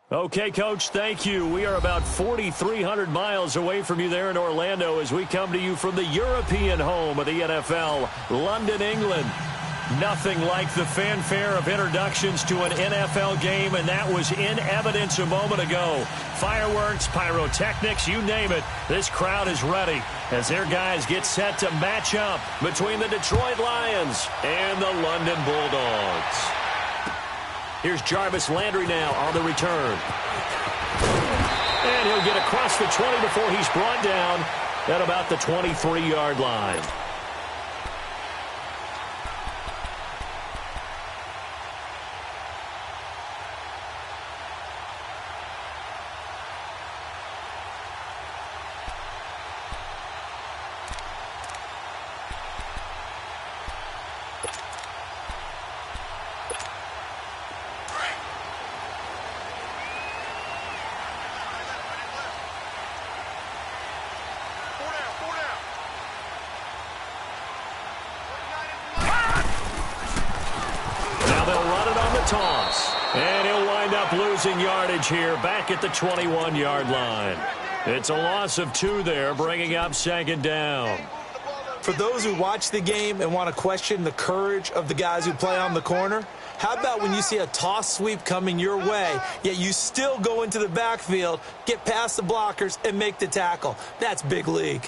Okay, Coach, thank you. We are about 4,300 miles away from you there in Orlando as we come to you from the European home of the NFL, London, England. Nothing like the fanfare of introductions to an NFL game, and that was in evidence a moment ago. Fireworks, pyrotechnics, you name it. This crowd is ready as their guys get set to match up between the Detroit Lions and the London Bulldogs. Here's Jarvis Landry now on the return. And he'll get across the 20 before he's brought down at about the 23-yard line. Toss. And he'll wind up losing yardage here back at the 21-yard line. It's a loss of 2 there, bringing up second down. For those who watch the game and want to question the courage of the guys who play on the corner, how about when you see a toss sweep coming your way, yet you still go into the backfield, get past the blockers, and make the tackle? That's big league.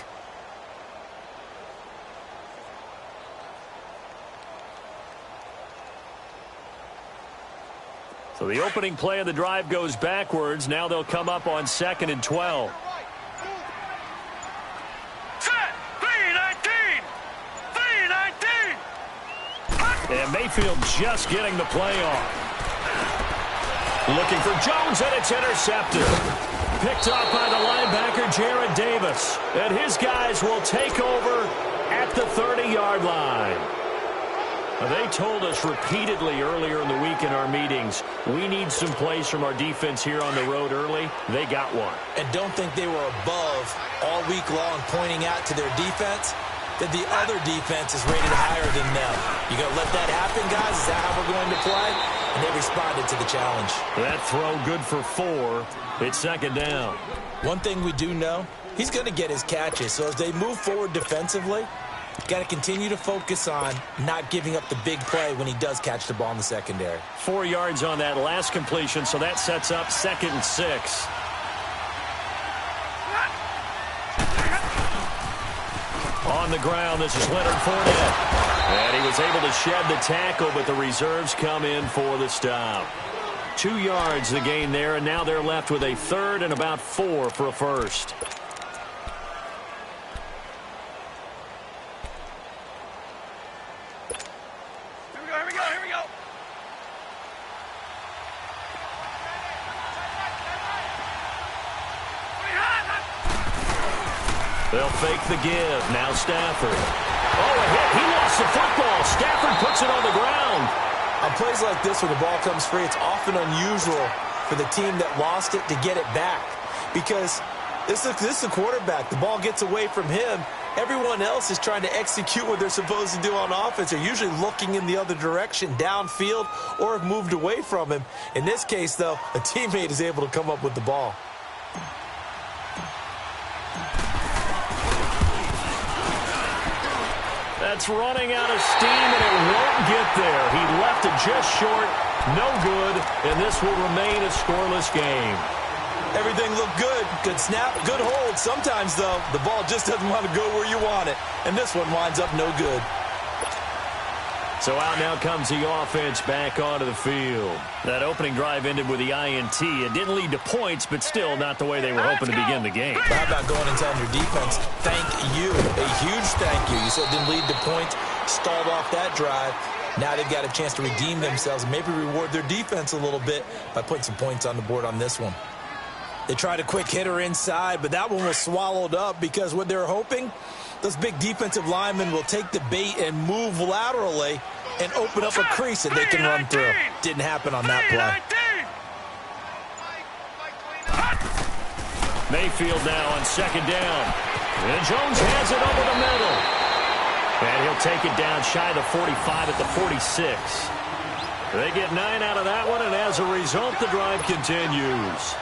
So the opening play of the drive goes backwards. Now they'll come up on 2nd and 12. Set! 3-19! 3-19! And Mayfield just getting the play off. Looking for Jones, and it's intercepted. Picked up by the linebacker, Jared Davis. And his guys will take over at the 30-yard line. They told us repeatedly earlier in the week in our meetings, we need some plays from our defense here on the road early. They got one. And don't think they were above all week long pointing out to their defense that the other defense is rated higher than them. You going to let that happen, guys? Is that how we're going to play? And they responded to the challenge. That throw good for 4. It's second down. One thing we do know, he's going to get his catches. So as they move forward defensively, got to continue to focus on not giving up the big play when he does catch the ball in the secondary. 4 yards on that last completion, so that sets up 2nd and 6. On the ground, this is Leonard Fournette. And he was able to shed the tackle, but the reserves come in for the stop. 2 yards the gain there, and now they're left with a 3rd and about 4 for a first. They'll fake the give. Now Stafford. Oh, a hit. He lost the football. Stafford puts it on the ground. On plays like this where the ball comes free, it's often unusual for the team that lost it to get it back. Because this is the quarterback. The ball gets away from him. Everyone else is trying to execute what they're supposed to do on offense. They're usually looking in the other direction, downfield, or have moved away from him. In this case, though, a teammate is able to come up with the ball. That's running out of steam, and it won't get there. He left it just short. No good, and this will remain a scoreless game. Everything looked good. Good snap, good hold. Sometimes, though, the ball just doesn't want to go where you want it, and this one winds up no good. So out now comes the offense back onto the field. That opening drive ended with the INT. It didn't lead to points, but still not the way they were hoping to begin the game. How about going and telling your defense, thank you, a huge thank you. You said it didn't lead to points, stalled off that drive. Now they've got a chance to redeem themselves and maybe reward their defense a little bit by putting some points on the board on this one. They tried a quick hitter inside, but that one was swallowed up because what they're hoping, those big defensive linemen will take the bait and move laterally and open up a crease that they can run through. Didn't happen on that play. Mayfield now on second down. And Jones has it over the middle. And he'll take it down shy of the 45 at the 46. They get 9 out of that one, and as a result, the drive continues.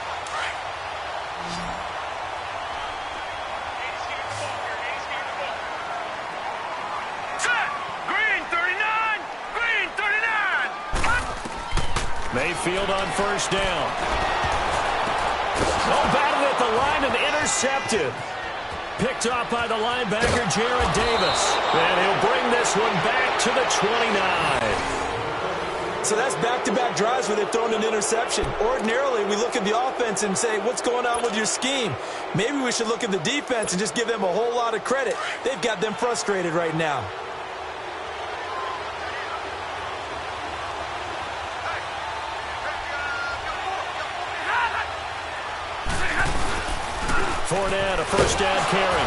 Mayfield on first down. Oh, batted at the line and intercepted. Picked off by the linebacker, Jared Davis. And he'll bring this one back to the 29. So that's back-to-back drives where they've thrown an interception. Ordinarily, we look at the offense and say, what's going on with your scheme? Maybe we should look at the defense and just give them a whole lot of credit. They've got them frustrated right now. Fournette, a first down carry,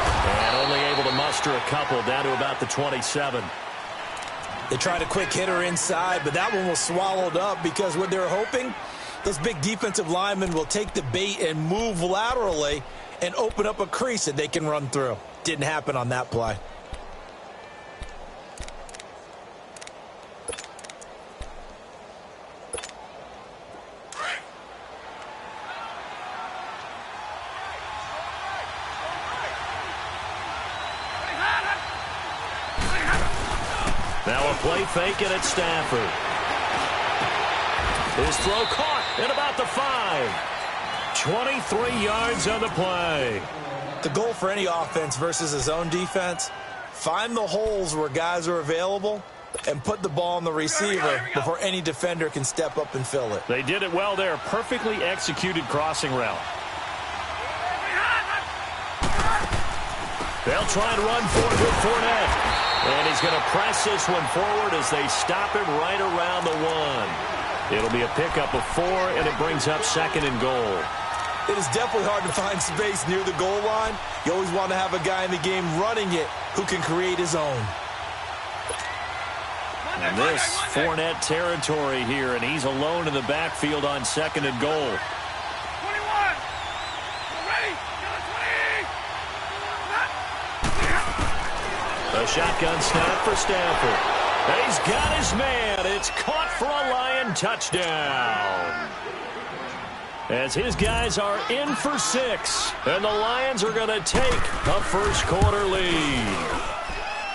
and only able to muster a couple down to about the 27. They tried a quick hitter inside, but that one was swallowed up because what they're hoping, those big defensive linemen will take the bait and move laterally and open up a crease that they can run through. Didn't happen on that play. Now a play fake and it's Stafford. His throw caught at about the 5. 23 yards on the play. The goal for any offense versus his own defense, find the holes where guys are available and put the ball on the receiver before any defender can step up and fill it. They did it well there. Perfectly executed crossing route. They'll try and run forward with Fournette. And he's going to press this one forward as they stop him right around the 1. It'll be a pickup of 4, and it brings up 2nd and goal. It is definitely hard to find space near the goal line. You always want to have a guy in the game running it who can create his own. And this Fournette territory here, and he's alone in the backfield on 2nd and goal. A shotgun snap for Stafford. He's got his man. It's caught for a Lion touchdown. As his guys are in for 6. And the Lions are going to take a first-quarter lead.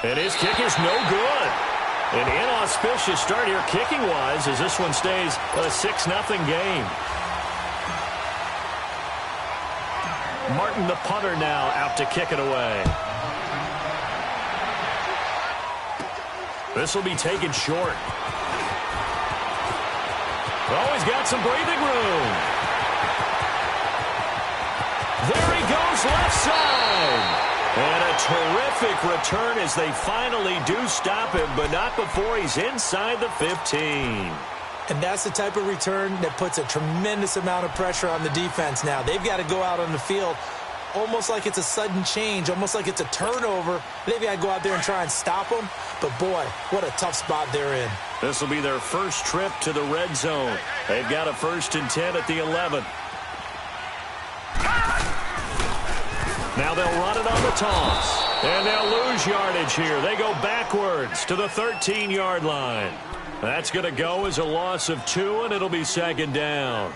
And his kick is no good. An inauspicious start here kicking-wise as this one stays a 6-0 game. Martin, the punter, now out to kick it away. This will be taken short. Oh, he's got some breathing room. There he goes, left side. And a terrific return as they finally do stop him, but not before he's inside the 15. And that's the type of return that puts a tremendous amount of pressure on the defense now. They've got to go out on the field almost like it's a sudden change, almost like it's a turnover. They've got to go out there and try and stop them. But, boy, what a tough spot they're in. This will be their first trip to the red zone. They've got a 1st and 10 at the 11. Now they'll run it on the toss. And they'll lose yardage here. They go backwards to the 13-yard line. That's going to go as a loss of 2, and it'll be 2nd down.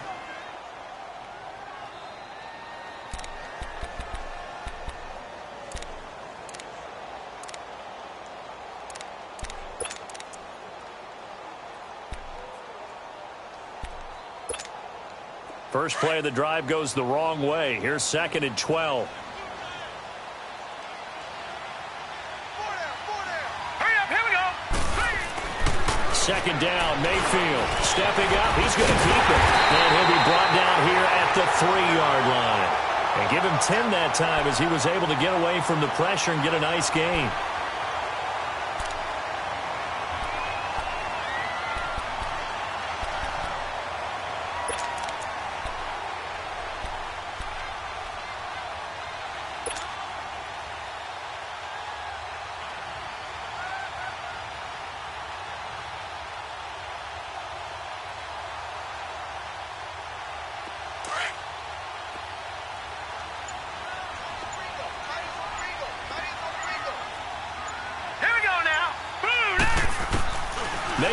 First play of the drive goes the wrong way. Here's 2nd and 12. Hurry up, here we go. 2nd down, Mayfield stepping up. He's going to keep it. And he'll be brought down here at the 3-yard line. And give him 10 that time as he was able to get away from the pressure and get a nice gain.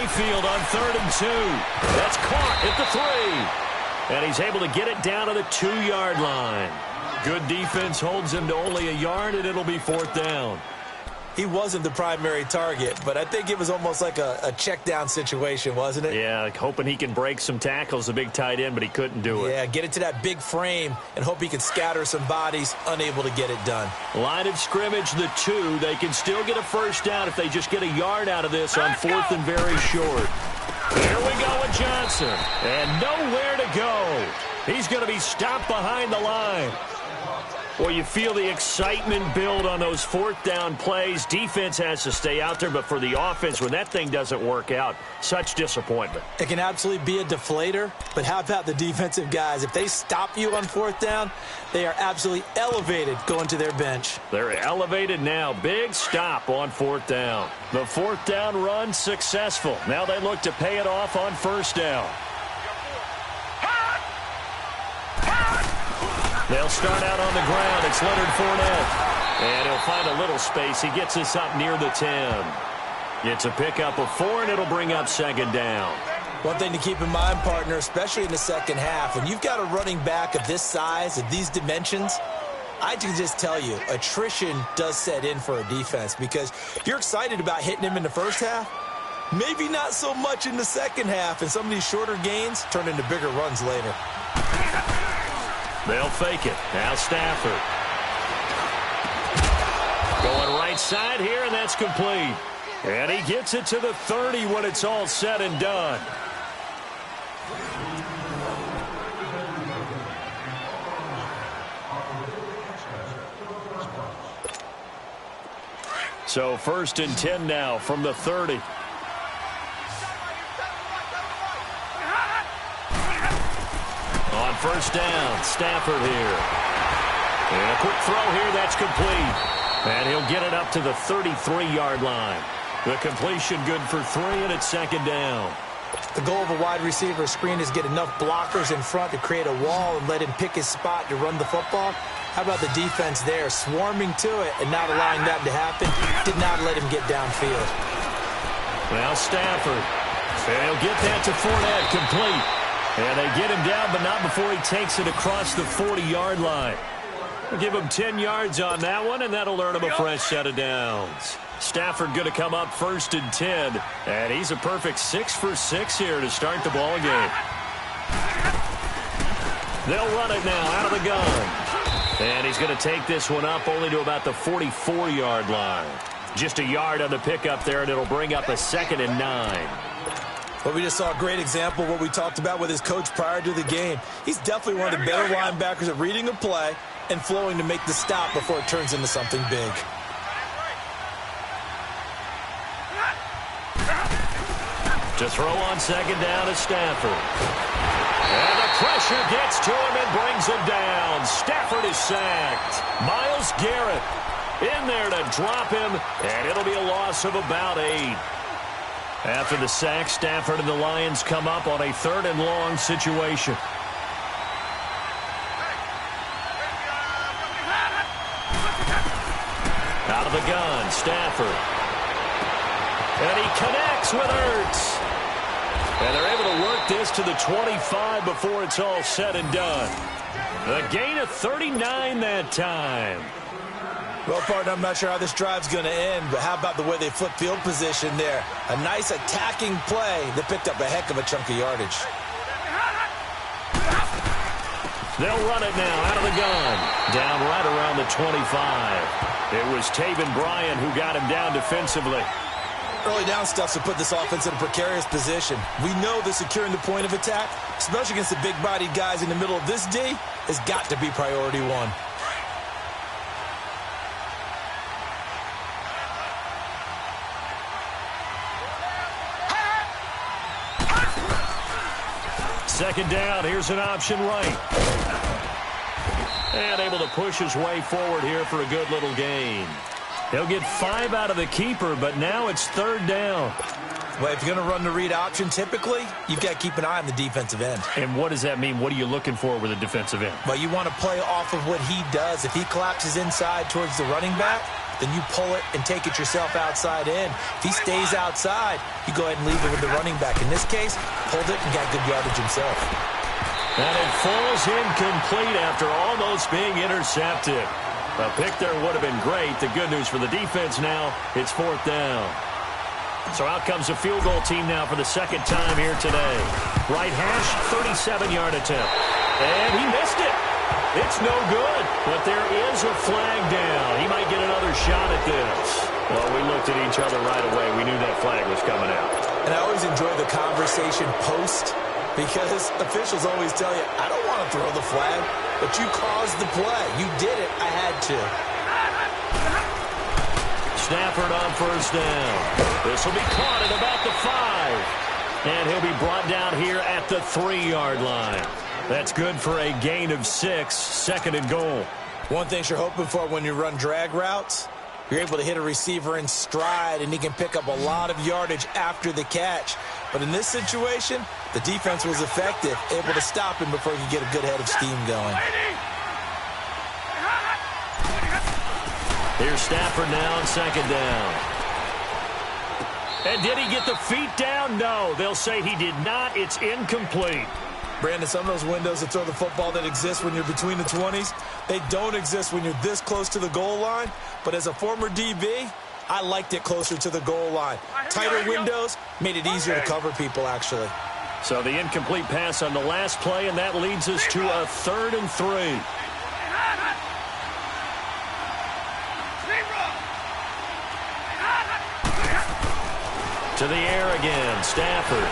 Mayfield on 3rd and 2. That's caught at the 3. And he's able to get it down to the 2-yard line. Good defense holds him to only a yard, and it'll be 4th down. He wasn't the primary target, but I think it was almost like a check down situation, wasn't it? Yeah, hoping he can break some tackles, the big tight end, but he couldn't do it. Yeah, get it to that big frame and hope he can scatter some bodies, unable to get it done. Line of scrimmage, the 2. They can still get a first down if they just get a yard out of this on 4th and very short. Here we go with Johnson, and nowhere to go. He's going to be stopped behind the line. Well, you feel the excitement build on those 4th down plays. Defense has to stay out there, but for the offense, when that thing doesn't work out, such disappointment. It can absolutely be a deflator, but how about the defensive guys? If they stop you on 4th down, they are absolutely elevated going to their bench. They're elevated now. Big stop on 4th down. The 4th down run successful. Now they look to pay it off on 1st down. They'll start out on the ground. It's Leonard Fournette. And he'll find a little space. He gets this up near the 10. It's a pickup of 4, and it'll bring up 2nd down. One thing to keep in mind, partner, especially in the second half, when you've got a running back of this size, of these dimensions, I can just tell you, attrition does set in for a defense because you're excited about hitting him in the first half. Maybe not so much in the second half, and some of these shorter gains turn into bigger runs later. They'll fake it. Now Stafford. Going right side here, and that's complete. And he gets it to the 30 when it's all said and done. So 1st and 10 now from the 30. On 1st down, Stafford here. And a quick throw here, that's complete. And he'll get it up to the 33-yard line. The completion good for 3, and it's 2nd down. The goal of a wide receiver screen is get enough blockers in front to create a wall and let him pick his spot to run the football. How about the defense there, swarming to it and not allowing that to happen? Did not let him get downfield. Now Stafford. And he'll get that to Fournette, complete. And they get him down, but not before he takes it across the 40-yard line. We'll give him 10 yards on that one, and that'll earn him a fresh set of downs. Stafford going to come up 1st and 10, and he's a perfect 6 for 6 here to start the ball game. They'll run it now out of the gun. And he's going to take this one up only to about the 44-yard line. Just a yard on the pickup there, and it'll bring up a 2nd and 9. Well, we just saw a great example of what we talked about with his coach prior to the game. He's definitely one of the better linebackers at reading a play and flowing to make the stop before it turns into something big. To throw on 2nd down is Stafford. And the pressure gets to him and brings him down. Stafford is sacked. Myles Garrett in there to drop him, and it'll be a loss of about 8. After the sack, Stafford and the Lions come up on a 3rd and long situation. Out of the gun, Stafford. And he connects with Ertz. And they're able to work this to the 25 before it's all said and done. A gain of 39 that time. Well, partner, I'm not sure how this drive's going to end, but how about the way they flip field position there? A nice attacking play that picked up a heck of a chunk of yardage. They'll run it now out of the gun. Down right around the 25. It was Taven Bryan who got him down defensively. Early down stuffs have put this offense in a precarious position. We know that securing the point of attack, especially against the big-bodied guys in the middle of this D, has got to be priority 1. Second down, here's an option right. And able to push his way forward here for a good little gain. He'll get 5 out of the keeper, but now it's 3rd down. Well, if you're going to run the read option, typically, you've got to keep an eye on the defensive end. And what does that mean? What are you looking for with a defensive end? Well, you want to play off of what he does. If he collapses inside towards the running back, then you pull it and take it yourself outside in. If he stays outside, you go ahead and leave it with the running back. In this case, pulled it and got good yardage himself. And it falls incomplete after almost being intercepted. A pick there would have been great. The good news for the defense now, it's 4th down. So out comes a field goal team now for the second time here today. Right hash, 37-yard attempt. And he missed it. It's no good, but there is a flag down. He might get another shot at this. Well, we looked at each other right away. We knew that flag was coming out. And I always enjoy the conversation post because officials always tell you, I don't want to throw the flag, but you caused the play. You did it. I had to. Stafford on 1st down. This will be caught at about the 5. And he'll be brought down here at the 3-yard line. That's good for a gain of 6, 2nd and goal. One thing you're hoping for when you run drag routes, you're able to hit a receiver in stride, and he can pick up a lot of yardage after the catch. But in this situation, the defense was effective, able to stop him before he could get a good head of steam going. Here's Stafford now on 2nd down. And did he get the feet down? No, they'll say he did not. It's incomplete. Brandon, some of those windows to throw the football that exist when you're between the 20s, they don't exist when you're this close to the goal line. But as a former DB, I liked it closer to the goal line. Tighter windows made it easier to cover people, actually. So the incomplete pass on the last play, and that leads us to a 3rd and 3. To the air again, Stafford.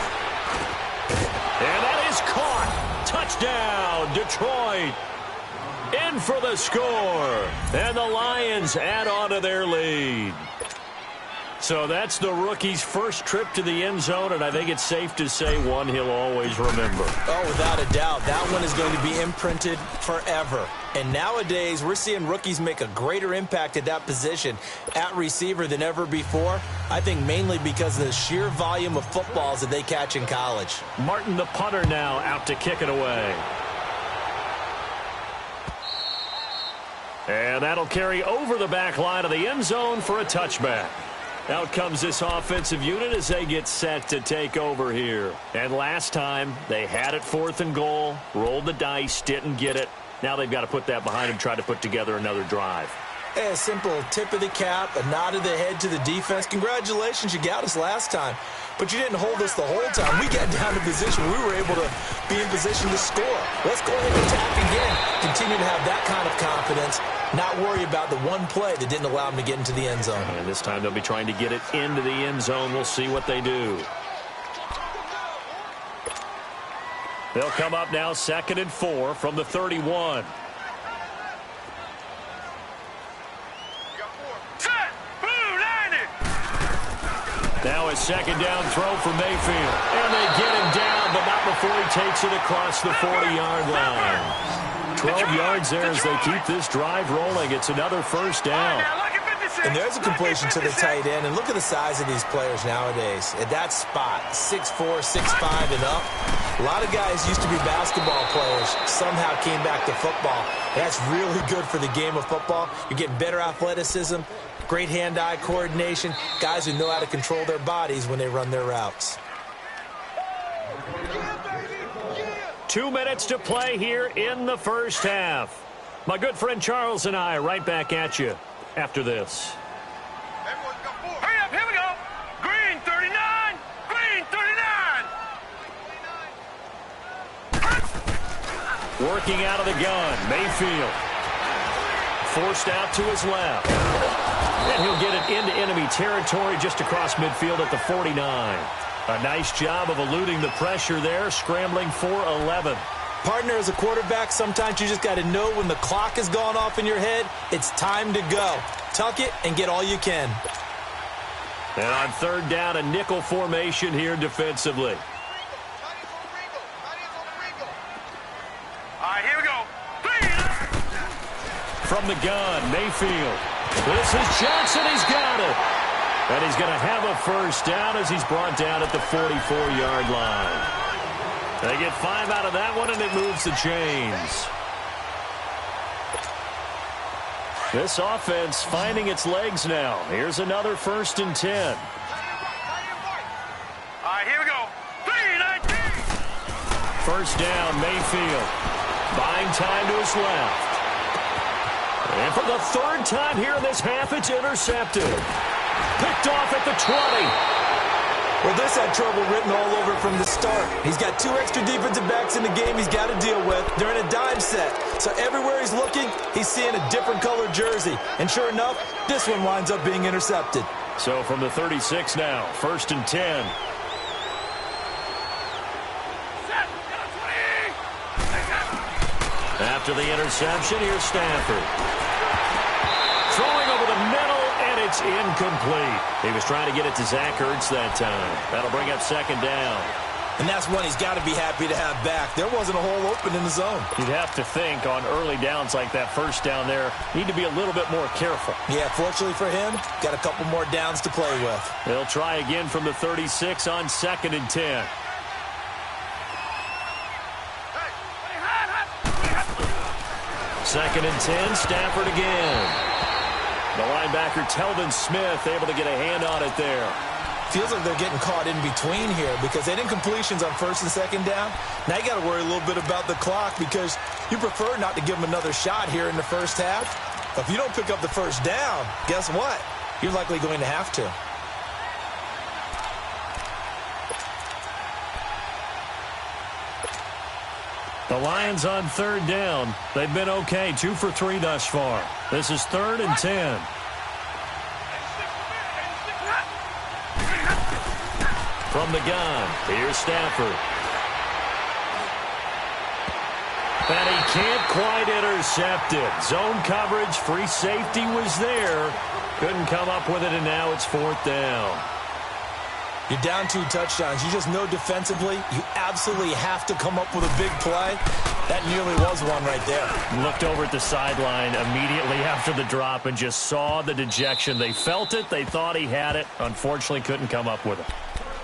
And that is caught. Touchdown, Detroit. In for the score. And the Lions add on to their lead. So that's the rookie's first trip to the end zone, and I think it's safe to say one he'll always remember. Oh, without a doubt. That one is going to be imprinted forever. And nowadays, we're seeing rookies make a greater impact at that position at receiver than ever before. I think mainly because of the sheer volume of footballs that they catch in college. Martin, the punter, now out to kick it away. And that'll carry over the back line of the end zone for a touchback. Out comes this offensive unit as they get set to take over here. And last time, they had it 4th and goal, rolled the dice, didn't get it. Now they've got to put that behind them, try to put together another drive. A simple tip of the cap, a nod of the head to the defense. Congratulations, you got us last time. But you didn't hold us the whole time. We got down to position. We were able to be in position to score. Let's go ahead and attack again. Continue to have that kind of confidence. Not worry about the one play that didn't allow them to get into the end zone. And this time they'll be trying to get it into the end zone. We'll see what they do. They'll come up now 2nd and 4 from the 31. Now a 2nd down throw for Mayfield. And they get him down, but not before he takes it across the 40-yard line. 12 yards there as they keep this drive rolling. It's another 1st down. And there's a completion to the tight end. And look at the size of these players nowadays. At that spot, 6'4", 6'5", and up. A lot of guys used to be basketball players, somehow came back to football. That's really good for the game of football. You're getting better athleticism, great hand-eye coordination, guys who know how to control their bodies when they run their routes. 2 minutes to play here in the first half. My good friend Charles and I right back at you after this. Hurry up, here we go. Green 39, green 39. Working out of the gun, Mayfield. Forced out to his left. And he'll get it into enemy territory just across midfield at the 49. A nice job of eluding the pressure there, scrambling for 11. Partner, as a quarterback, sometimes you just got to know when the clock has gone off in your head, it's time to go. Tuck it and get all you can. And on 3rd down, a nickel formation here defensively. All right, here we go. From the gun, Mayfield. This is Johnson. He's got it. And he's going to have a 1st down as he's brought down at the 44-yard line. They get 5 out of that one, and it moves the chains. This offense finding its legs now. Here's another 1st and 10. All right, here we go. 3-19. First down, Mayfield. Buying time to his left. And for the 3rd time here in this half, it's intercepted. Picked off at the 20. Well, this had trouble written all over from the start. He's got 2 extra defensive backs in the game he's got to deal with. They're in a dime set. So everywhere he's looking, he's seeing a different color jersey. And sure enough, this one winds up being intercepted. So from the 36 now, 1st and 10. After the interception, here's Stafford. Throwing over the middle, and it's incomplete. He was trying to get it to Zach Ertz that time. That'll bring up 2nd down. And that's one he's got to be happy to have back. There wasn't a hole open in the zone. You'd have to think on early downs like that, 1st down there, need to be a little bit more careful. Yeah, fortunately for him, got a couple more downs to play with. They'll try again from the 36 on 2nd and 10. Second and 10, Stafford again. The linebacker, Telvin Smith, able to get a hand on it there. Feels like they're getting caught in between here because they didn't completions on 1st and 2nd down. Now you got to worry a little bit about the clock because you prefer not to give them another shot here in the 1st half. But if you don't pick up the 1st down, guess what? You're likely going to have to. The Lions on 3rd down. They've been okay, 2 for 3 thus far. This is 3rd and 10. From the gun, here's Stafford. And he can't quite intercept it. Zone coverage, free safety was there. Couldn't come up with it, and now it's 4th down. You're down 2 touchdowns. You just know defensively you absolutely have to come up with a big play. That nearly was one right there. Looked over at the sideline immediately after the drop and just saw the dejection. They felt it. They thought he had it. Unfortunately, couldn't come up with it.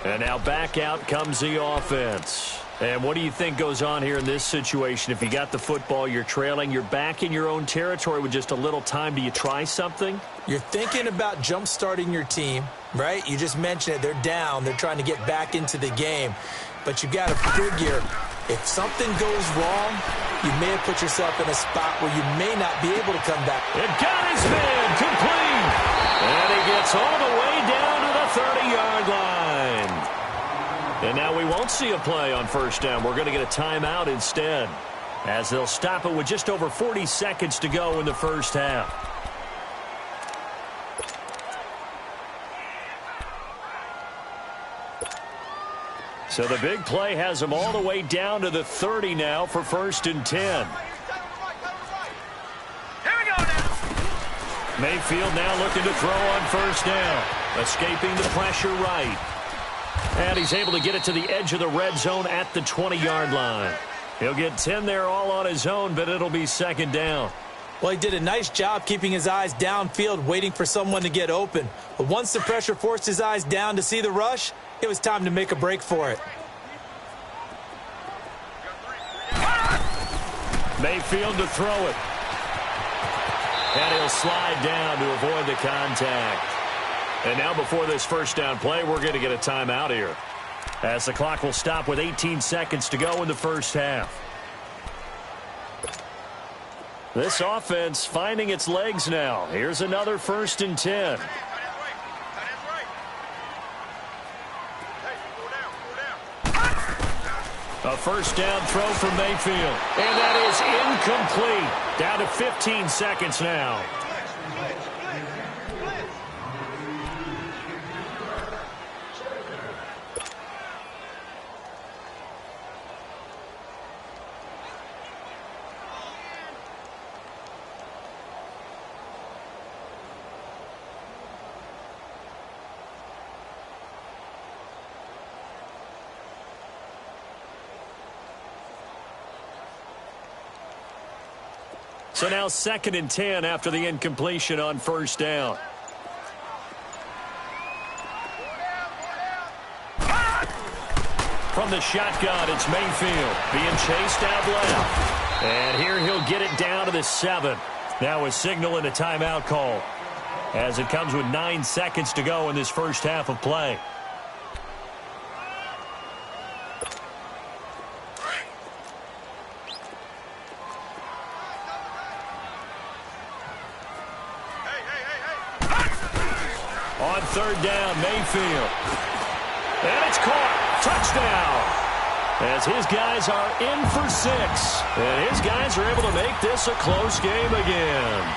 And now back out comes the offense. And what do you think goes on here in this situation? If you got the football, you're trailing, you're back in your own territory with just a little time. Do you try something? You're thinking about jump-starting your team, right? You just mentioned it. They're down. They're trying to get back into the game. But you got to figure if something goes wrong, you may have put yourself in a spot where you may not be able to come back. It got his man complete. And he gets all the way down to the 30-yard line. And now we won't see a play on 1st down. We're going to get a timeout instead, as they'll stop it with just over 40 seconds to go in the 1st half. So the big play has them all the way down to the 30 now for 1st and 10. Here we go now. Mayfield now looking to throw on 1st down. Escaping the pressure right. And he's able to get it to the edge of the red zone at the 20-yard line. He'll get 10 there all on his own, but it'll be 2nd down. Well, he did a nice job keeping his eyes downfield, waiting for someone to get open. But once the pressure forced his eyes down to see the rush, it was time to make a break for it. Mayfield to throw it. And he'll slide down to avoid the contact. And now before this 1st down play, we're going to get a timeout here, as the clock will stop with 18 seconds to go in the 1st half. This offense finding its legs now. Here's another 1st and 10. A 1st down throw from Mayfield. And that is incomplete. Down to 15 seconds now. So now 2nd and 10 after the incompletion on 1st down. From the shotgun, it's Mayfield being chased out left. And here he'll get it down to the 7. Now a signal and a timeout call as it comes with 9 seconds to go in this first half of play. On third down, Mayfield. And it's caught. Touchdown. As his guys are in for 6. And his guys are able to make this a close game again.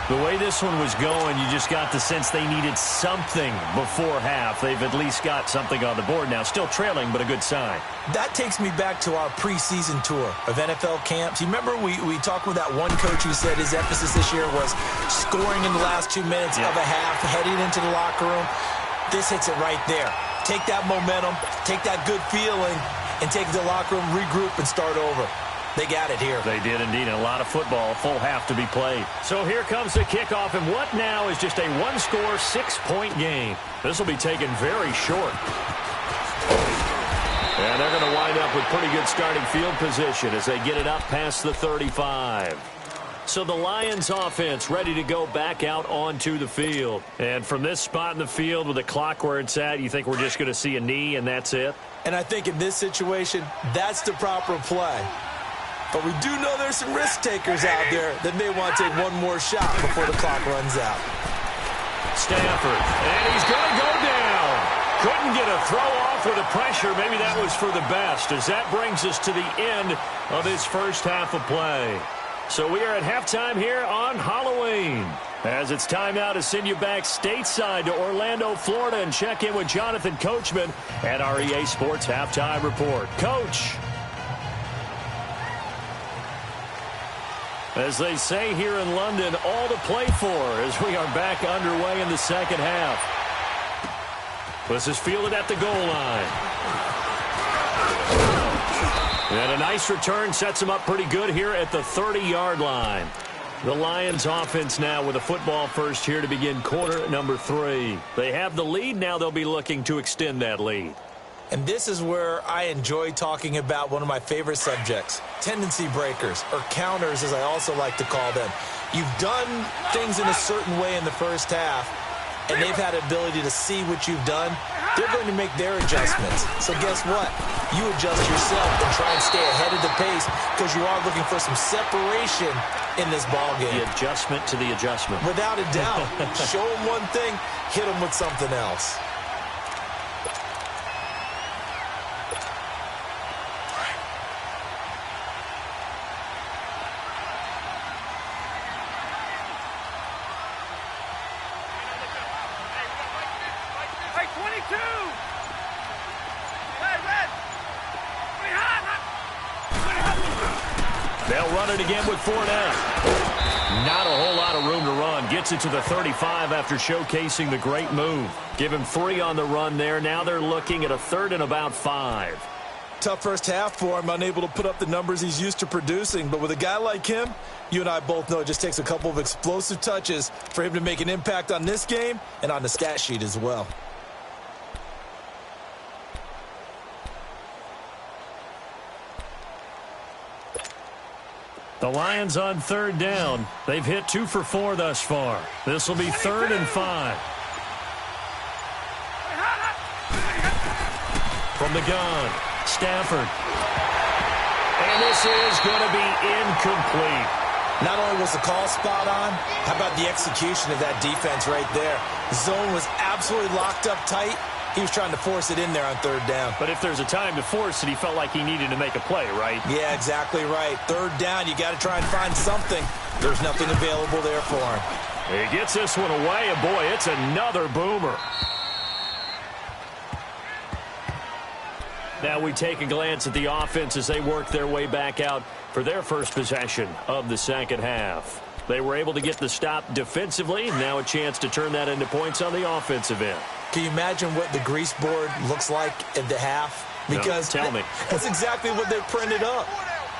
The way this one was going, you just got the sense they needed something before half. They've at least got something on the board now. Still trailing, but a good sign. That takes me back to our preseason tour of NFL camps. You remember we talked with that one coach who said his emphasis this year was scoring in the last 2 minutes of a half, heading into the locker room. This hits it right there. Take that momentum, take that good feeling, and take the locker room, regroup, and start over. They got it here. They did indeed. A lot of football, a full half to be played. So here comes the kickoff, and what now is just a one-score, 6-point game. This will be taken very short. And they're going to wind up with pretty good starting field position as they get it up past the 35. So the Lions offense ready to go back out onto the field. And from this spot in the field with the clock where it's at, you think we're just going to see a knee and that's it? And I think in this situation, that's the proper play. But we do know there's some risk takers out there that may want to take one more shot before the clock runs out. Stafford, and he's going to go down. Couldn't get a throw off with the pressure. Maybe that was for the best, as that brings us to the end of this first half of play. So we are at halftime here on Halloween, as it's time now to send you back stateside to Orlando, Florida, and check in with Jonathan Coachman at our EA Sports Halftime Report. Coach. As they say here in London, all to play for as we are back underway in the second half. This is fielded at the goal line. And a nice return sets them up pretty good here at the 30-yard line. The Lions offense now with a football first here to begin quarter number 3. They have the lead. Now they'll be looking to extend that lead. And this is where I enjoy talking about one of my favorite subjects, tendency breakers, or counters as I also like to call them. You've done things in a certain way in the first half, and they've had the ability to see what you've done. They're going to make their adjustments. So guess what? You adjust yourself and try and stay ahead of the pace because you are looking for some separation in this ballgame. The adjustment to the adjustment. Without a doubt. Show them one thing, hit them with something else. They'll run it again with Fournette. Not a whole lot of room to run. Gets it to the 35 after showcasing the great move. Give him 3 on the run there. Now they're looking at a 3rd and about 5. Tough first half for him, unable to put up the numbers he's used to producing. But with a guy like him, you and I both know it just takes a couple of explosive touches for him to make an impact on this game and on the stat sheet as well. The Lions on 3rd down. They've hit 2 for 4 thus far. This will be 3rd and 5. From the gun, Stafford. And this is going to be incomplete. Not only was the call spot on, how about the execution of that defense right there? The zone was absolutely locked up tight. He was trying to force it in there on 3rd down. But if there's a time to force it, he felt like he needed to make a play, right? Yeah, exactly right. 3rd down, you got to try and find something. There's nothing available there for him. He gets this one away, and boy, it's another boomer. Now we take a glance at the offense as they work their way back out for their first possession of the second half. They were able to get the stop defensively. Now a chance to turn that into points on the offensive end. Can you imagine what the grease board looks like at the half? Because no, tell me. That's exactly what they printed up.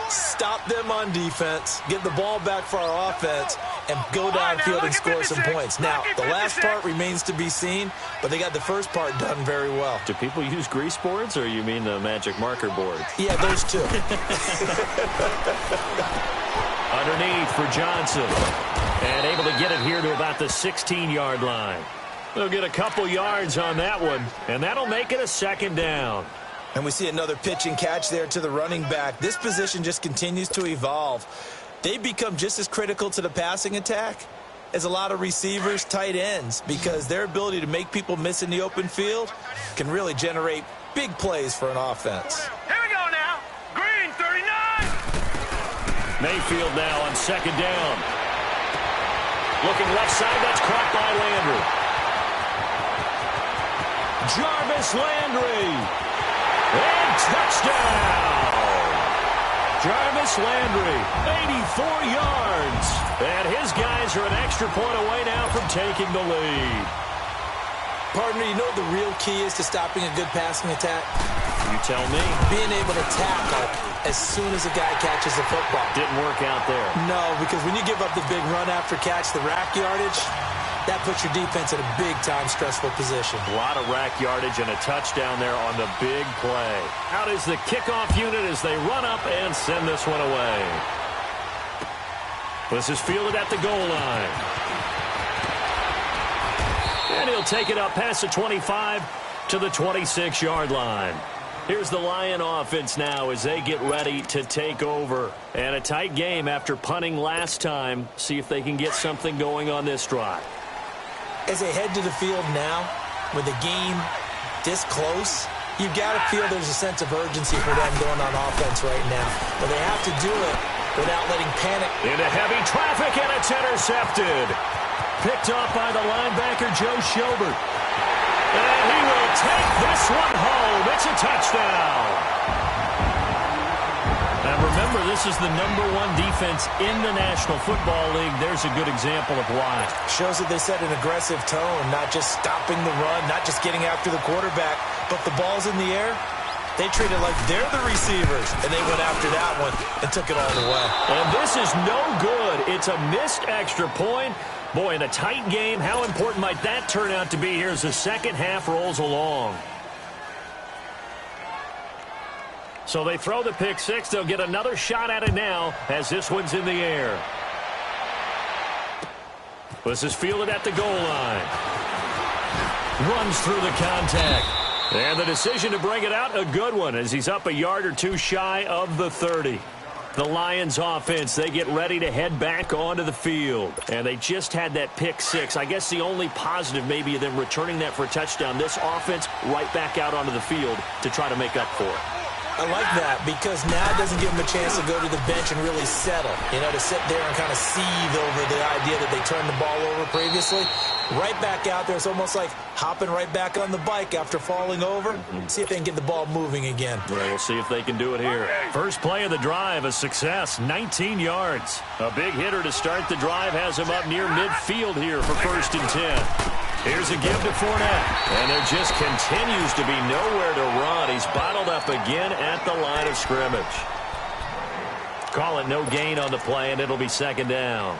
Stop them on defense, get the ball back for our offense, and go downfield and score some points. Now, the last part remains to be seen, but they got the first part done very well. Do people use grease boards, or you mean the magic marker boards? Yeah, those two. Underneath for Johnson. And able to get it here to about the 16-yard line. They'll get a couple yards on that one, and that'll make it a second down. And we see another pitch and catch there to the running back. This position just continues to evolve. They become just as critical to the passing attack as a lot of receivers, tight ends, because their ability to make people miss in the open field can really generate big plays for an offense. Here we go now. Green, 39. Mayfield now on second down. Looking left side, that's caught by Landry. Jarvis Landry. And touchdown. Jarvis Landry, 84 yards. And his guys are an extra point away now from taking the lead. Partner, you know what the real key is to stopping a good passing attack? You tell me. Being able to tackle as soon as a guy catches the football. Didn't work out there. No, because when you give up the big run after catch, the rack yardage, that puts your defense in a big-time stressful position. A lot of rack yardage and a touchdown there on the big play. Out is the kickoff unit as they run up and send this one away. This is fielded at the goal line. And he'll take it up past the 25 to the 26-yard line. Here's the Lion offense now as they get ready to take over. And a tight game after punting last time. See if they can get something going on this drive. As they head to the field now, with the game this close, you've got to feel there's a sense of urgency for them going on offense right now. But they have to do it without letting panic. Into heavy traffic, and it's intercepted. Picked off by the linebacker, Joe Schobert. And he will take this one home. It's a touchdown. Now remember, this is the #1 defense in the National Football League. There's a good example of why. Shows that they set an aggressive tone, not just stopping the run, not just getting after the quarterback, but the ball's in the air. They treat it like they're the receivers, and they went after that one and took it all the way. And this is no good. It's a missed extra point. Boy, in a tight game, how important might that turn out to be here as the second half rolls along? So they throw the pick six. They'll get another shot at it now as this one's in the air. This is fielded at the goal line. Runs through the contact. And the decision to bring it out, a good one, as he's up a yard or two shy of the 30. The Lions offense, they get ready to head back onto the field. And they just had that pick six. I guess the only positive maybe of them returning that for a touchdown. This offense right back out onto the field to try to make up for it. I like that because now it doesn't give them a chance to go to the bench and really settle. You know, to sit there and kind of seethe over the idea that they turned the ball over previously. Right back out there. It's almost like hopping right back on the bike after falling over. See if they can get the ball moving again. Well, we'll see if they can do it here. First play of the drive, a success, 19 yards. A big hitter to start the drive has him up near midfield here for 1st and 10. Here's a give to Fournette. And there just continues to be nowhere to run. He's bottled up again at the line of scrimmage. Call it no gain on the play, and it'll be second down.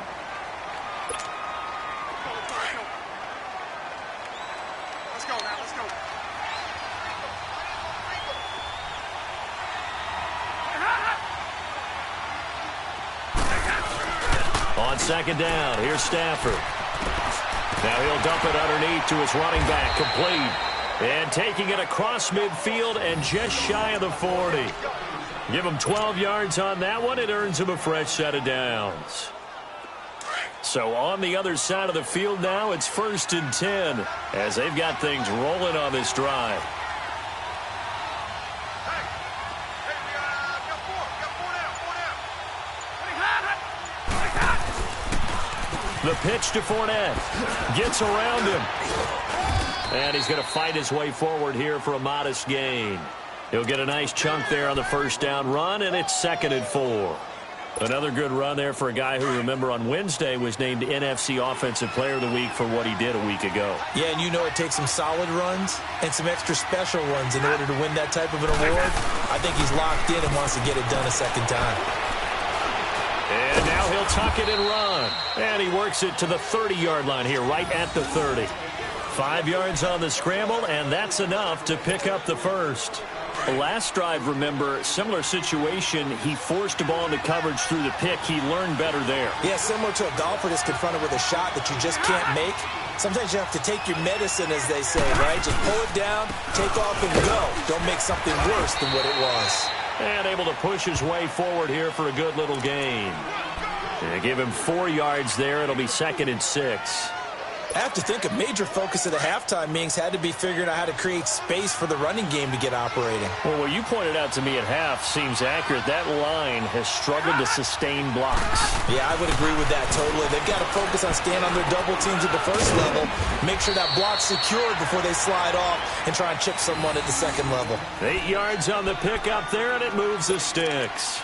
Let's go now, let's go. On second down, here's Stafford. Now he'll dump it underneath to his running back, complete. And taking it across midfield and just shy of the 40. Give him 12 yards on that one. It earns him a fresh set of downs. So on the other side of the field now, it's 1st and 10 as they've got things rolling on this drive. The pitch to Fournette. Gets around him. And he's going to fight his way forward here for a modest gain. He'll get a nice chunk there on the first down run, and it's 2nd and 4. Another good run there for a guy who, remember, on Wednesday was named NFC Offensive Player of the Week for what he did a week ago. Yeah, and you know it takes some solid runs and some extra special ones in order to win that type of an award. I think he's locked in and wants to get it done a second time. And now he'll tuck it and run. And he works it to the 30-yard line here, right at the 30. 5 yards on the scramble, and that's enough to pick up the first. Last drive, remember, similar situation. He forced the ball into coverage through the pick. He learned better there. Yeah, similar to a golfer that's confronted with a shot that you just can't make. Sometimes you have to take your medicine, as they say, right? Just pull it down, take off, and go. Don't make something worse than what it was. And able to push his way forward here for a good little gain. They give him 4 yards there. It'll be 2nd and 6. I have to think a major focus of the halftime meetings had to be figuring out how to create space for the running game to get operating. Well, what you pointed out to me at half seems accurate. That line has struggled to sustain blocks. Yeah, I would agree with that totally. They've got to focus on staying on their double teams at the first level, make sure that block's secured before they slide off and try and chip someone at the second level. 8 yards on the pick up there, and it moves the sticks.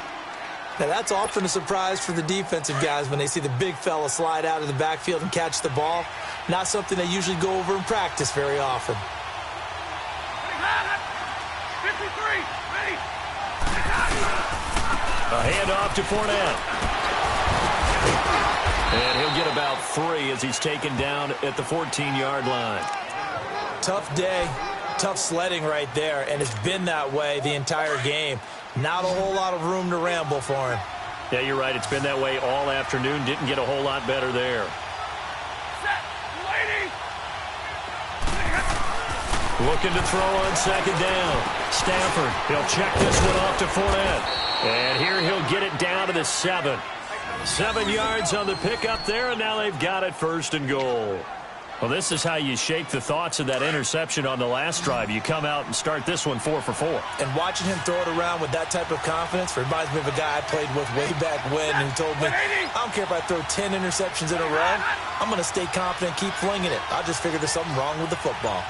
Now, that's often a surprise for the defensive guys when they see the big fella slide out of the backfield and catch the ball. Not something they usually go over in practice very often. 53, ready. A handoff to Fournette. And he'll get about 3 as he's taken down at the 14-yard line. Tough day, tough sledding right there, and it's been that way the entire game. Not a whole lot of room to ramble for him. Yeah, you're right. It's been that way all afternoon. Didn't get a whole lot better there. Set, lady. Looking to throw on 2nd down. Stafford, he'll check this one off to Fournette. And here he'll get it down to the 7. 7 yards on the pickup there, and now they've got it 1st and goal. Well, this is how you shake the thoughts of that interception on the last drive. You come out and start this one 4 for 4. And watching him throw it around with that type of confidence reminds me of a guy I played with way back when who told me, I don't care if I throw 10 interceptions in a row. I'm going to stay confident and keep flinging it. I just figure there's something wrong with the football.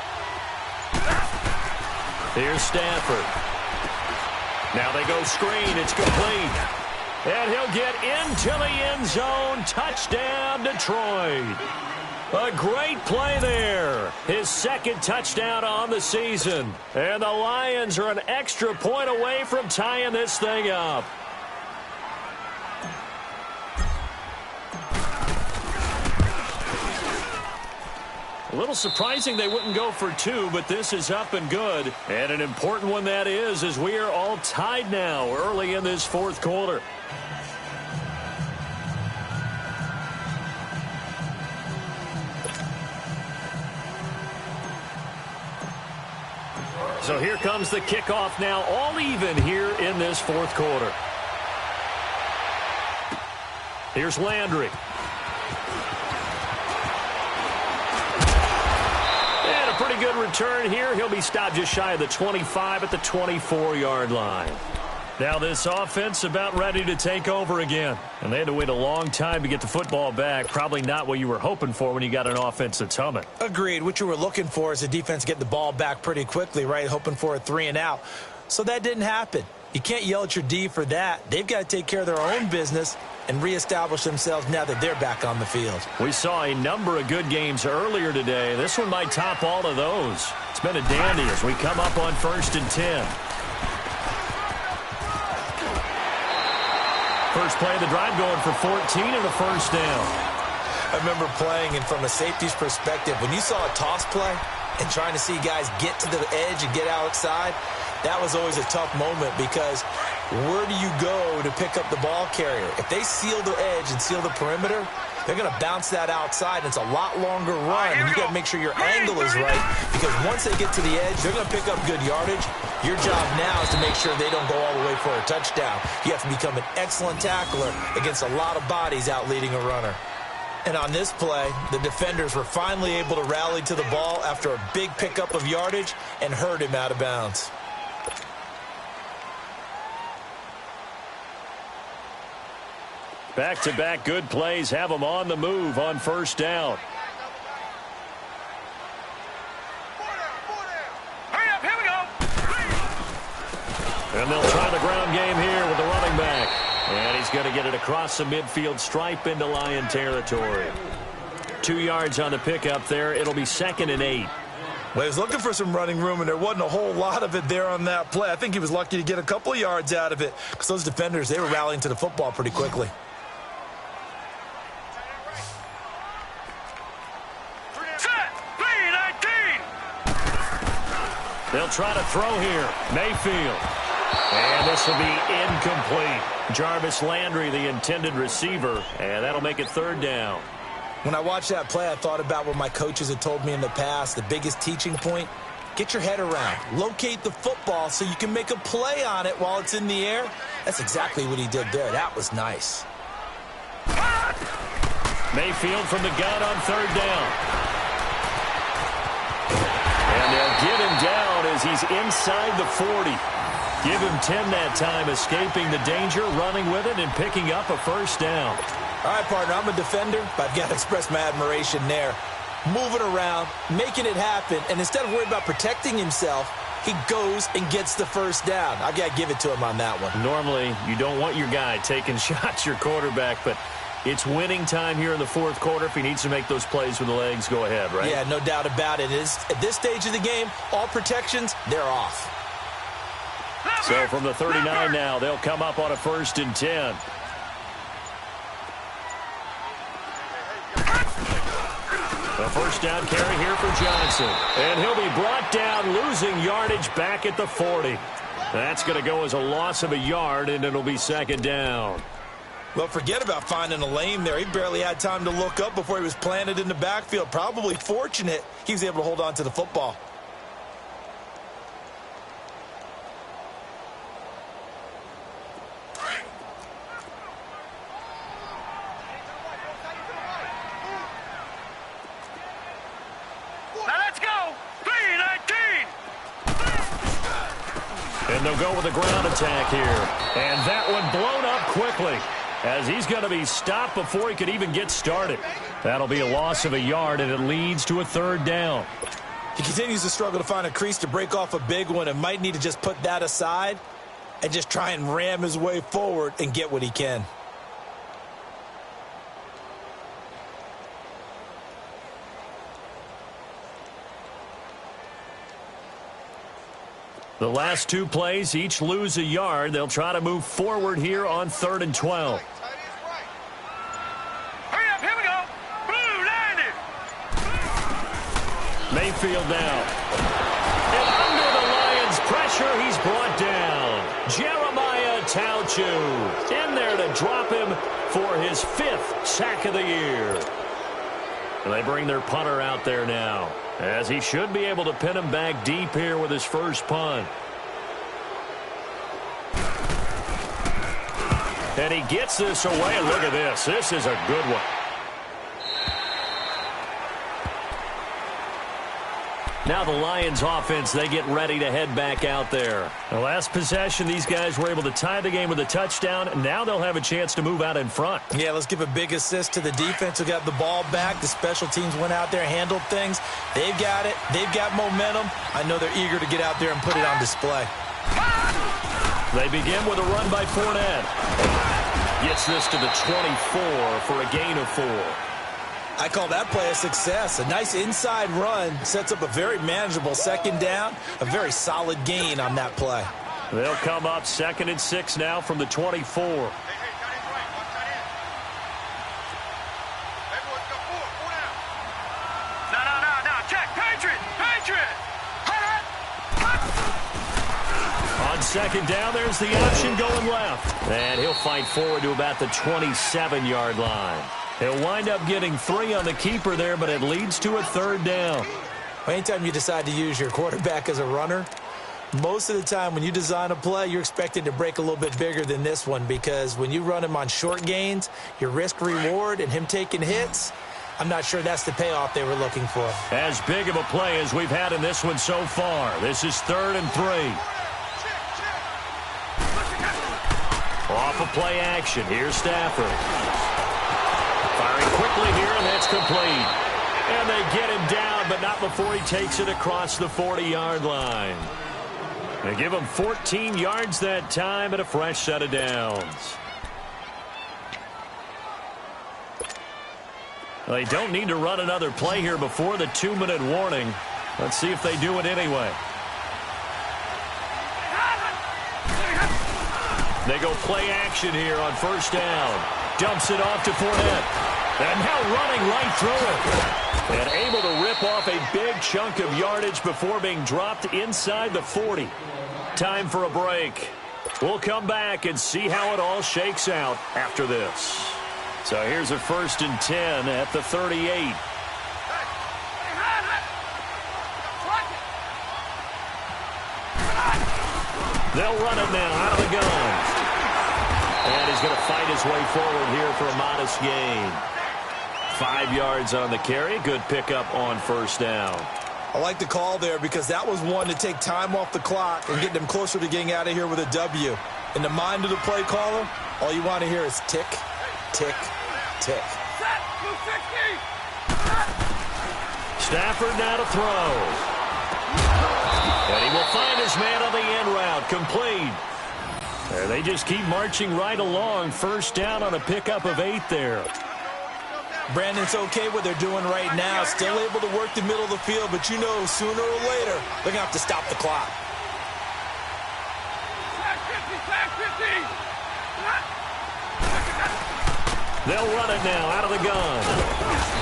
Here's Stafford. Now they go screen. It's complete. And he'll get into the end zone. Touchdown, Detroit. A great play there. His 2nd touchdown on the season. And the Lions are an extra point away from tying this thing up. A little surprising they wouldn't go for 2, but this is up and good. And an important one that is, as we are all tied now early in this 4th quarter. So here comes the kickoff now, all even here in this 4th quarter. Here's Landry. And a pretty good return here. He'll be stopped just shy of the 25 at the 24-yard line. Now this offense about ready to take over again. And they had to wait a long time to get the football back. Probably not what you were hoping for when you got an offense that's humming. Agreed. What you were looking for is the defense get the ball back pretty quickly, right? Hoping for a 3 and out. So that didn't happen. You can't yell at your D for that. They've got to take care of their own business and reestablish themselves now that they're back on the field. We saw a number of good games earlier today. This one might top all of those. It's been a dandy as we come up on 1st and 10. First play of the drive going for 14 and a 1st down. I remember playing, and from a safety's perspective, when you saw a toss play and trying to see guys get to the edge and get outside, that was always a tough moment because where do you go to pick up the ball carrier? If they seal the edge and seal the perimeter, they're going to bounce that outside, and it's a lot longer run, and you got to make sure your angle is right because once they get to the edge, they're going to pick up good yardage. Your job now is to make sure they don't go all the way for a touchdown. You have to become an excellent tackler against a lot of bodies out leading a runner. And on this play, the defenders were finally able to rally to the ball after a big pickup of yardage and hurt him out of bounds. Back-to-back good plays have them on the move on 1st down. Hurry up, here we go. And they'll try the ground game here with the running back. And he's going to get it across the midfield stripe into Lion territory. 2 yards on the pickup there. It'll be 2nd and 8. Well, he was looking for some running room, and there wasn't a whole lot of it there on that play. I think he was lucky to get a couple of yards out of it because those defenders, they were rallying to the football pretty quickly. Set, 3-19. They'll try to throw here. Mayfield. And this will be incomplete. Jarvis Landry, the intended receiver, and that'll make it third down. When I watched that play, I thought about what my coaches had told me in the past. The biggest teaching point, get your head around. Locate the football so you can make a play on it while it's in the air. That's exactly what he did there. That was nice. Mayfield from the gun on third down. And they'll get him down as he's inside the 40. Give him 10 that time, escaping the danger, running with it, and picking up a first down. All right, partner, I'm a defender, but I've got to express my admiration there. Moving around, making it happen, and instead of worrying about protecting himself, he goes and gets the first down. I've got to give it to him on that one. Normally, you don't want your guy taking shots, your quarterback, but it's winning time here in the fourth quarter. If he needs to make those plays with the legs, go ahead, right? Yeah, no doubt about it. At this stage of the game, all protections, they're off. So from the 39 now, they'll come up on a 1st and 10. A first down carry here for Johnson. And he'll be brought down, losing yardage back at the 40. That's going to go as a loss of a yard, and it'll be 2nd down. Well, forget about finding a lane there. He barely had time to look up before he was planted in the backfield. Probably fortunate he was able to hold on to the football. And they'll go with a ground attack here. And that one blown up quickly as he's going to be stopped before he could even get started. That'll be a loss of a yard, and it leads to a 3rd down. He continues to struggle to find a crease to break off a big one and might need to just put that aside and just try and ram his way forward and get what he can. The last 2 plays each lose a yard. They'll try to move forward here on 3rd and 12. Hurry up, here we go. Blue, 90. Mayfield now. And under the Lions' pressure, he's brought down. Jeremiah Tauchu in there to drop him for his 5th sack of the year. And they bring their punter out there now, as he should be able to pin him back deep here with his first punt. And he gets this away. Look at this. This is a good one. Now the Lions offense, they get ready to head back out there. The last possession, these guys were able to tie the game with a touchdown. Now they'll have a chance to move out in front. Yeah, let's give a big assist to the defense who got the ball back. The special teams went out there, handled things. They've got it. They've got momentum. I know they're eager to get out there and put it on display. They begin with a run by Fournette. Gets this to the 24 for a gain of 4. I call that play a success. A nice inside run sets up a very manageable 2nd down. A very solid gain on that play. They'll come up 2nd and 6 now from the 24. No. Check. Patriot. On 2nd down, there's the option going left. And he'll fight forward to about the 27-yard line. He'll wind up getting 3 on the keeper there, but it leads to a 3rd down. Anytime you decide to use your quarterback as a runner, most of the time when you design a play, you're expected to break a little bit bigger than this one, because when you run him on short gains, your risk-reward and him taking hits, I'm not sure that's the payoff they were looking for. As big of a play as we've had in this one so far. This is 3rd and 3. Off of play action. Here's Stafford. Firing quickly here, and that's complete. And they get him down, but not before he takes it across the 40-yard line. They give him 14 yards that time and a fresh set of downs. They don't need to run another play here before the 2-minute warning. Let's see if they do it anyway. They go play action here on 1st down. Dumps it off to Fournette. And now running right through it. And able to rip off a big chunk of yardage before being dropped inside the 40. Time for a break. We'll come back and see how it all shakes out after this. So here's a 1st and 10 at the 38. They'll run it now out of the gun. And he's going to fight his way forward here for a modest gain. 5 yards on the carry. Good pickup on 1st down. I like the call there because that was one to take time off the clock and get them closer to getting out of here with a W. In the mind of the play caller, all you want to hear is tick, tick, tick. Stafford now to throw. And he will find his man on the end route. Complete. There, they just keep marching right along. 1st down on a pickup of 8 there. Brandon's okay what they're doing right now. Still able to work the middle of the field, but you know sooner or later they're going to have to stop the clock. They'll run it now out of the gun.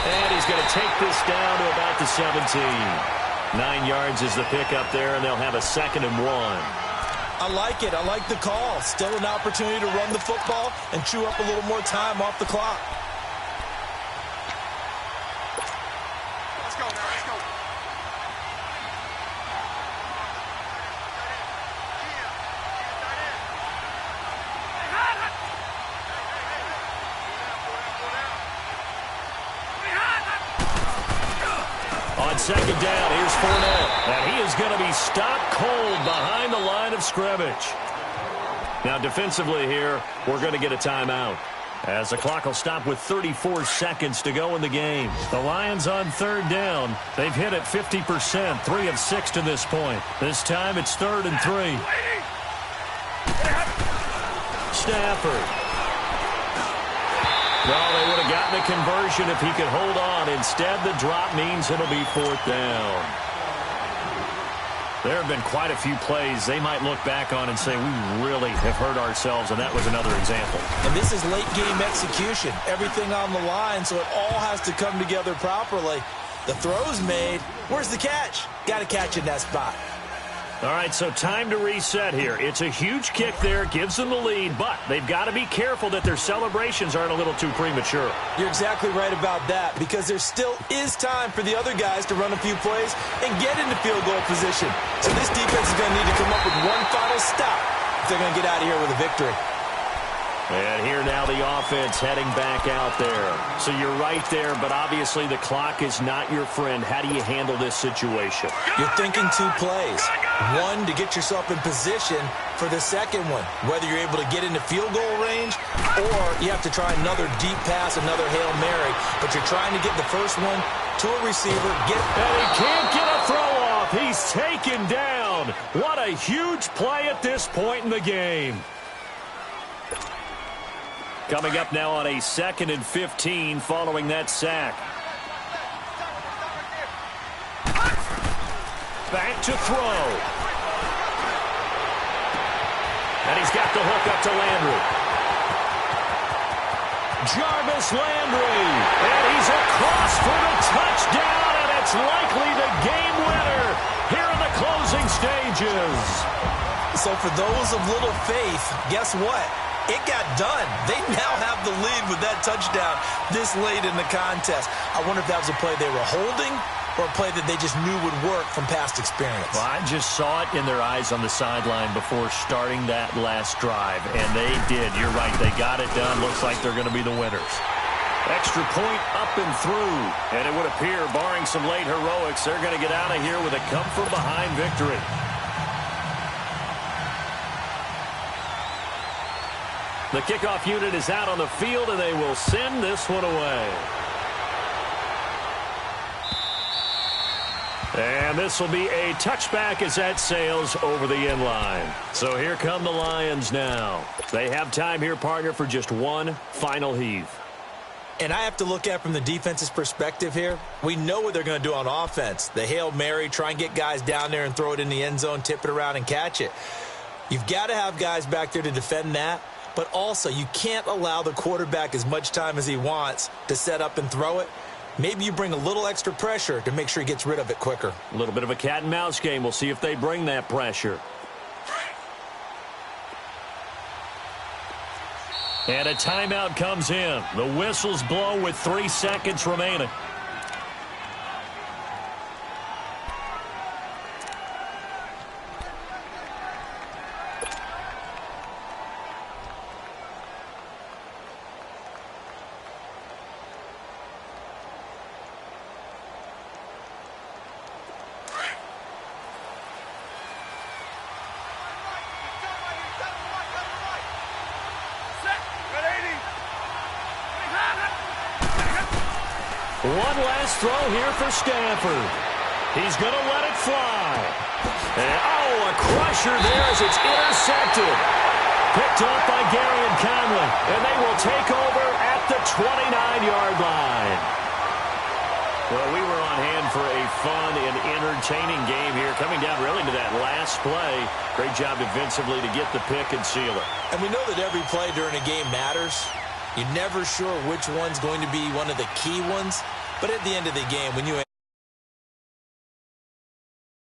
And he's going to take this down to about the 17. 9 yards is the pickup there, and they'll have a 2nd and 1. I like it. I like the call. Still an opportunity to run the football and chew up a little more time off the clock. Let's go now. Let's go. On 2nd down, here's Fournette. And he is going to be stopped cold behind the line of scrimmage. Now, defensively here, we're going to get a timeout, as the clock will stop with 34 seconds to go in the game. The Lions on 3rd down. They've hit it 50%, 3 of 6 to this point. This time it's 3rd and 3. Stafford. Well, they would have gotten a conversion if he could hold on. Instead, the drop means it'll be 4th down. There have been quite a few plays they might look back on and say, we really have hurt ourselves, and that was another example. And this is late-game execution. Everything on the line, so it all has to come together properly. The throw's made. Where's the catch? Got to catch in that spot. All right, so time to reset here. It's a huge kick there, gives them the lead, but they've got to be careful that their celebrations aren't a little too premature. You're exactly right about that, because there still is time for the other guys to run a few plays and get into field goal position. So this defense is going to need to come up with one final stop if they're going to get out of here with a victory. And here now the offense heading back out there. So you're right there, but obviously the clock is not your friend. How do you handle this situation? You're thinking 2 plays. One, to get yourself in position for the second one, whether you're able to get into field goal range or you have to try another deep pass, another Hail Mary. But you're trying to get the first one to a receiver. And he can't get a throw off. He's taken down. What a huge play at this point in the game. Coming up now on a 2nd and 15 following that sack. Back to throw. And he's got the hook up to Landry. Jarvis Landry. And he's across for the touchdown, and it's likely the game winner here in the closing stages. So for those of little faith, guess what? It got done. They now have the lead with that touchdown this late in the contest. I wonder if that was a play they were holding or a play that they just knew would work from past experience. Well, I just saw it in their eyes on the sideline before starting that last drive, and they did. You're right. They got it done. Looks like they're going to be the winners. Extra point up and through, and it would appear, barring some late heroics, they're going to get out of here with a come-from-behind victory. The kickoff unit is out on the field, and they will send this one away. And this will be a touchback as that sails over the end line. So here come the Lions now. They have time here, partner, for just one final heave. And I have to look at from the defense's perspective here. We know what they're going to do on offense. The Hail Mary, try and get guys down there and throw it in the end zone, tip it around and catch it. You've got to have guys back there to defend that. but also you can't allow the quarterback as much time as he wants to set up and throw it. Maybe you bring a little extra pressure to make sure he gets rid of it quicker. A little bit of a cat and mouse game. We'll see if they bring that pressure. And a timeout comes in. The whistles blow with 3 seconds remaining. One last throw here for Stanford. He's going to let it fly. And, a crusher there as it's intercepted. Picked off by Gary and Conley. And they will take over at the 29-yard line. Well, we were on hand for a fun and entertaining game here. Coming down really to that last play. Great job defensively to get the pick and seal it. And we know that every play during a game matters. You're never sure which one's going to be one of the key ones. But at the end of the game, when you